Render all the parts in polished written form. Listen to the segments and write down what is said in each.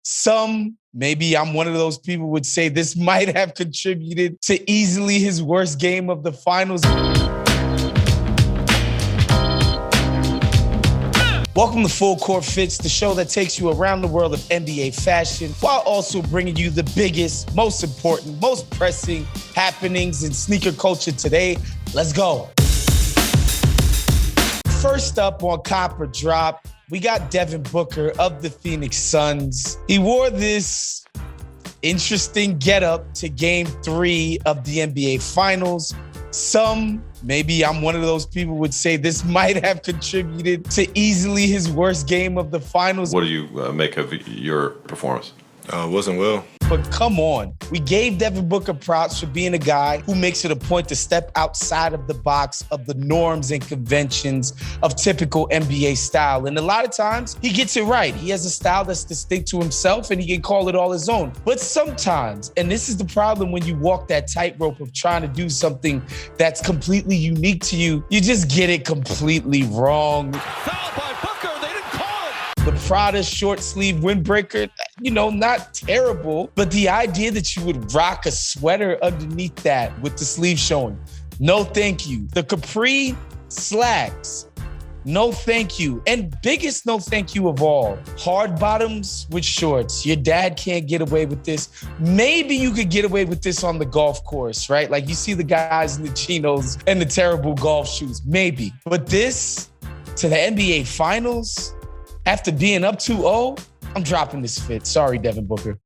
Some, maybe I'm one of those people, would say this might have contributed to easily his worst game of the finals. Welcome to Full Court Fits, the show that takes you around the world of NBA fashion while also bringing you the biggest, most important, most pressing happenings in sneaker culture today. Let's go. First up on Cop or Drop, we got Devin Booker of the Phoenix Suns. He wore this interesting getup to Game 3 of the NBA Finals. Some, maybe I'm one of those people, would say this might have contributed to easily his worst game of the finals. What do you make of your performance? Wasn't well. But come on, we gave Devin Booker props for being a guy who makes it a point to step outside of the box of the norms and conventions of typical NBA style. And a lot of times he gets it right. He has a style that's distinct to himself and he can call it all his own. But sometimes, and this is the problem when you walk that tightrope of trying to do something that's completely unique to you, you just get it completely wrong. Foul by Booker, they didn't call it. The Prada short sleeve windbreaker, not terrible, but the idea that you would rock a sweater underneath that with the sleeve showing, no thank you. The Capri slacks, no thank you. And biggest no thank you of all, hard bottoms with shorts. Your dad can't get away with this. Maybe you could get away with this on the golf course, right? Like you see the guys in the chinos and the terrible golf shoes, maybe. But this, to the NBA Finals, after being up 2-0, I'm dropping this fit. Sorry, Devin Booker.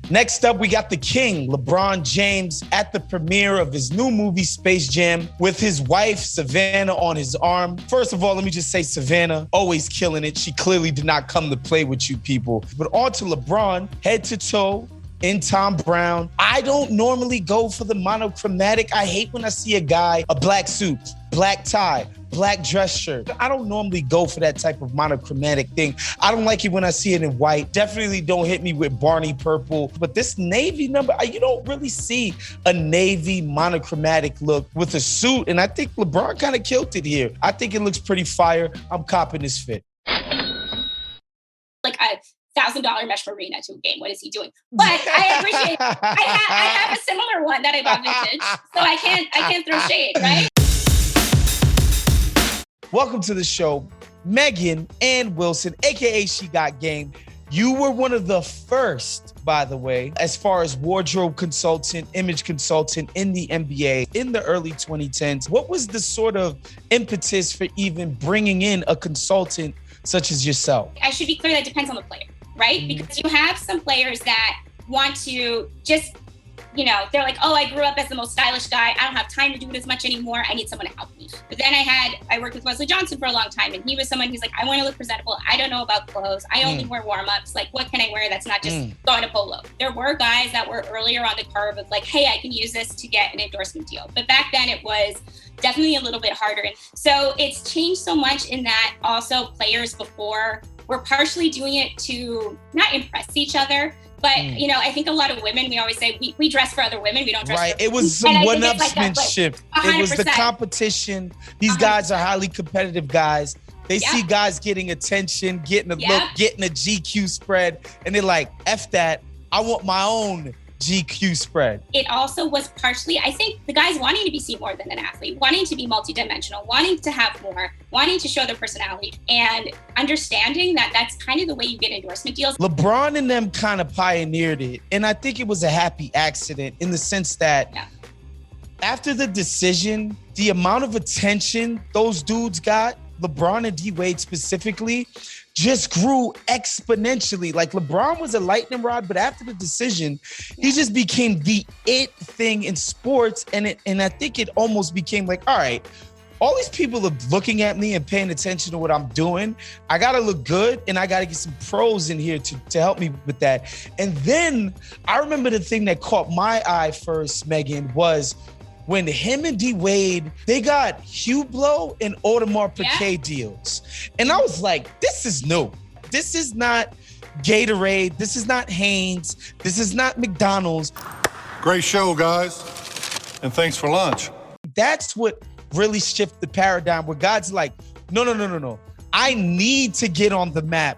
Next up, we got the king, LeBron James, at the premiere of his new movie, Space Jam, with his wife, Savannah, on his arm. First of all, let me just say, Savannah, always killing it. She clearly did not come to play with you people. But on to LeBron, head to toe, in Tom Brown. I don't normally go for the monochromatic. I hate when I see a guy, a black suit, black tie, black dress shirt. I don't normally go for that type of monochromatic thing. I don't like it when I see it in white. Definitely don't hit me with Barney purple. But this navy number, you don't really see a navy monochromatic look with a suit. And I think LeBron kind of killed it here. I think it looks pretty fire. I'm copping this fit. Like $1,000 mesh marina to a game. What is he doing? But I appreciate. I have a similar one that I bought vintage, so I can't throw shade, right? Welcome to the show, Megan and Wilson, aka She Got Game. You were one of the first, by the way, as far as wardrobe consultant, image consultant in the NBA in the early 2010s. What was the sort of impetus for even bringing in a consultant such as yourself? I should be clear that depends on the player, right? Because you have some players that want to just, they're like, oh, I grew up as the most stylish guy. I don't have time to do it as much anymore. I need someone to help me. But then I worked with Wesley Johnson for a long time, and he was someone who's like, I want to look presentable. I don't know about clothes. I only wear warm-ups. Like, what can I wear that's not just going to polo? There were guys that were earlier on the curve of like, hey, I can use this to get an endorsement deal. But back then it was definitely a little bit harder. And so it's changed so much in that also players before were partially doing it to not impress each other. But, I think a lot of women, we always say we dress for other women. We don't dress for It was some one-upsmanship. It was the competition. These guys are highly competitive guys. They see guys getting attention, getting a look, getting a GQ spread. And they're like, F that. I want my own GQ spread. It also was partially, I think, the guys wanting to be seen more than an athlete, wanting to be multidimensional, wanting to have more, wanting to show their personality, and understanding that that's kind of the way you get endorsement deals. LeBron and them kind of pioneered it. And I think it was a happy accident in the sense that after the decision, the amount of attention those dudes got, LeBron and D-Wade specifically, just grew exponentially. Like LeBron was a lightning rod, but after the decision, he just became the it thing in sports. And I think it almost became like, all right, all these people are looking at me and paying attention to what I'm doing. I got to look good and I got to get some pros in here to help me with that. And then I remember the thing that caught my eye first, Megan, was when him and D-Wade, they got Hublot and Audemars Piguet deals. And I was like, this is new. This is not Gatorade. This is not Hanes. This is not McDonald's. Great show, guys. And thanks for lunch. That's what really shifted the paradigm where God's like, no. I need to get on the map.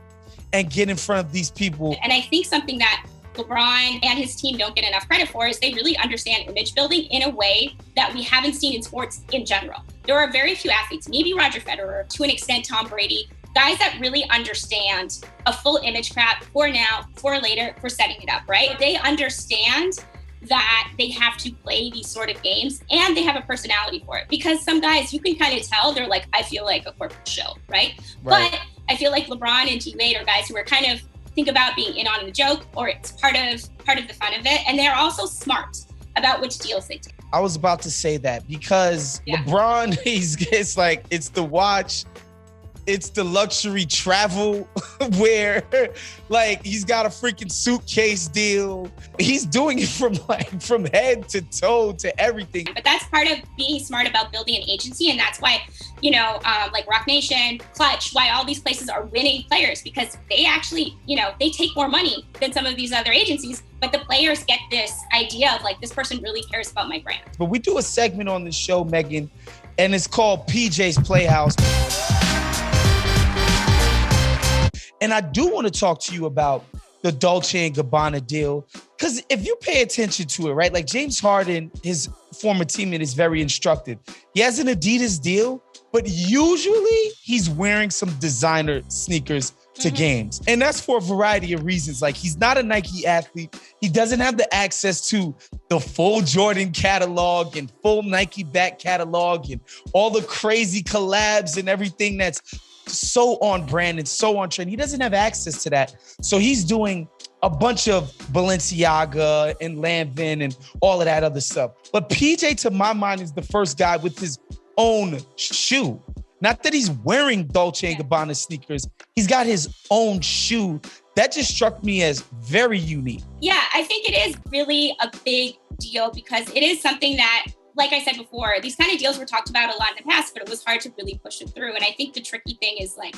and get in front of these people. And I think something that LeBron and his team don't get enough credit for is they really understand image building in a way that we haven't seen in sports in general. There are very few athletes, maybe Roger Federer, to an extent Tom Brady, guys that really understand a full image crap for now, for later, for setting it up, right? They understand that they have to play these sort of games and they have a personality for it. Because some guys, you can kind of tell, they're like, I feel like a corporate show, right? But I feel like LeBron and D-Wade are guys who are kind of think about being in on the joke, or it's part of the fun of it. And they're also smart about which deals they take. I was about to say that because LeBron, it's the watch, it's the luxury travel where like he's got a freaking suitcase deal. He's doing it from head to toe to everything. But that's part of being smart about building an agency. And that's why, like Rock Nation, Clutch, why all these places are winning players, because they actually, they take more money than some of these other agencies, but the players get this idea of like, this person really cares about my brand. But we do a segment on the show, Megan, and it's called PJs Playhouse. And I do want to talk to you about the Dolce & Gabbana deal, because if you pay attention to it, right, like James Harden, his former teammate, is very instructive. He has an Adidas deal, but usually he's wearing some designer sneakers to games. And that's for a variety of reasons. Like, he's not a Nike athlete. He doesn't have the access to the full Jordan catalog and full Nike back catalog and all the crazy collabs and everything that's so on brand and so on trend. He doesn't have access to that. So he's doing a bunch of Balenciaga and Lanvin and all of that other stuff. But PJ, to my mind, is the first guy with his own shoe. Not that he's wearing Dolce & Gabbana sneakers. He's got his own shoe. That just struck me as very unique. Yeah, I think it is really a big deal because it is something that, like I said before, these kind of deals were talked about a lot in the past, but it was hard to really push it through. And I think the tricky thing is like,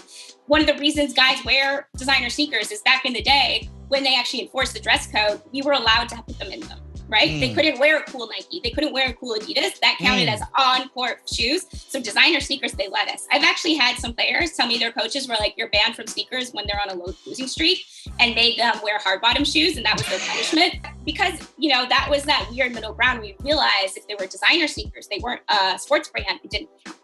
one of the reasons guys wear designer sneakers is back in the day when they actually enforced the dress code, we were allowed to put them in them, right? They couldn't wear a cool Nike. They couldn't wear a cool Adidas. That counted as on-court shoes. So designer sneakers, they let us. I've actually had some players tell me their coaches were like, you're banned from sneakers when they're on a low losing streak, and made them wear hard bottom shoes. And that was their punishment because, that was that weird middle ground. We realized if they were designer sneakers, they weren't a sports brand, it didn't count.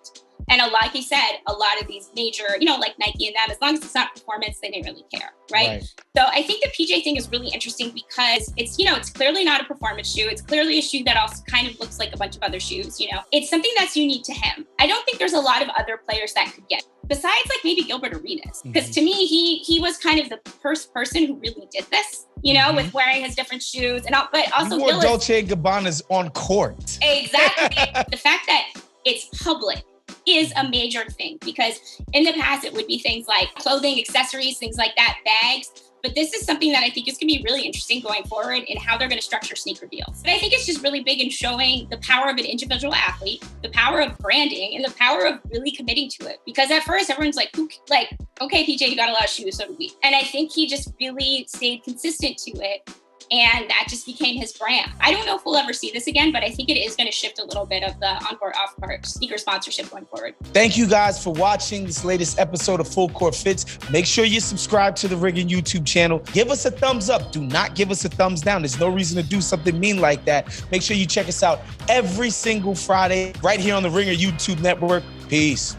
And like you said, a lot of these major, like Nike and them, as long as it's not performance, they didn't really care, right? So I think the PJ thing is really interesting because it's, it's clearly not a performance shoe. It's clearly a shoe that also kind of looks like a bunch of other shoes, It's something that's unique to him. I don't think there's a lot of other players that could get it, besides like maybe Gilbert Arenas. Because to me, he was kind of the first person who really did this, with wearing his different shoes and all, but also Gillis, Dolce & Gabbana's on court. Exactly. The fact that it's public is a major thing because in the past it would be things like clothing, accessories, things like that, bags. But this is something that I think is going to be really interesting going forward in how they're going to structure sneaker deals. But I think it's just really big in showing the power of an individual athlete, the power of branding, and the power of really committing to it. Because at first everyone's like, okay, PJ, you got a lot of shoes, so do we. And I think he just really stayed consistent to it. And that just became his brand. I don't know if we'll ever see this again, but I think it is going to shift a little bit of the on-court, off-court sneaker sponsorship going forward. Thank you guys for watching this latest episode of Full Court Fits. Make sure you subscribe to the Riggin YouTube channel. Give us a thumbs up. Do not give us a thumbs down. There's no reason to do something mean like that. Make sure you check us out every single Friday right here on the Ringer YouTube network. Peace.